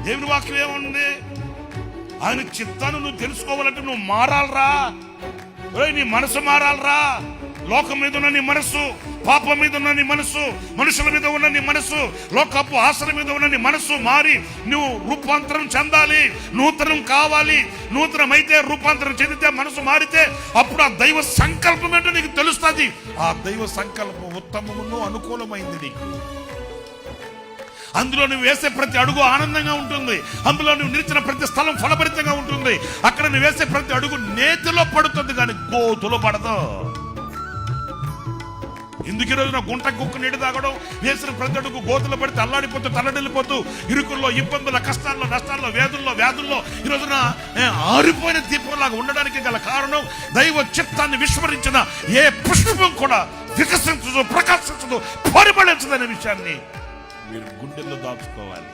దేవుని వాక్యం ఏముంది? ఆయన చిత్తాన్ని నువ్వు తెలుసుకోవాలంటే నువ్వు మారాలరా. నీ మనసు మారాలరా. లోకం మీద ఉన్న నీ మనసు, పాపం మీద ఉన్న నీ మనసు, మనుషుల మీద ఉన్న నీ మనసు, లోకపు ఆశల మీద ఉన్న నీ మనసు మారి నువ్వు రూపాంతరం చెందాలి, నూతనం కావాలి. నూతనమైతే, రూపాంతరం చెందితే, మనసు మారితే అప్పుడు ఆ దైవ సంకల్పం ఏంటో నీకు తెలుస్తుంది. ఆ దైవ సంకల్పం ఉత్తమమును అనుకూలమైంది నీకు. అందులో నువ్వు వేసే ప్రతి అడుగు ఆనందంగా ఉంటుంది. అందులో నువ్వు నిలిచిన ప్రతి స్థలం ఫలభరితంగా ఉంటుంది. అక్కడ నువ్వు వేసే ప్రతి అడుగు నేతిలో పడుతుంది కానీ గోతులో పడదు. ఎందుకు ఈ రోజున గుంట కుక్క నీటి తాగడం, వేసిన ప్రతి అడుగు గోతులో పడితే అల్లాడిపోతూ తల్లడిల్లిపోతూ ఇరుకుల్లో, ఇబ్బందుల, కష్టాల్లో, నష్టాల్లో, వ్యాధుల్లో ఈ రోజున ఆరిపోయిన దీపంలాగా ఉండడానికి గల కారణం దైవ చిత్తాన్ని విస్మరించిన ఏ పుష్పం కూడా వికసించదు, ప్రకాశించదు, పరిమళించదు అనే విషయాన్ని మీరు గుండెల్లో దాచుకోవాలి.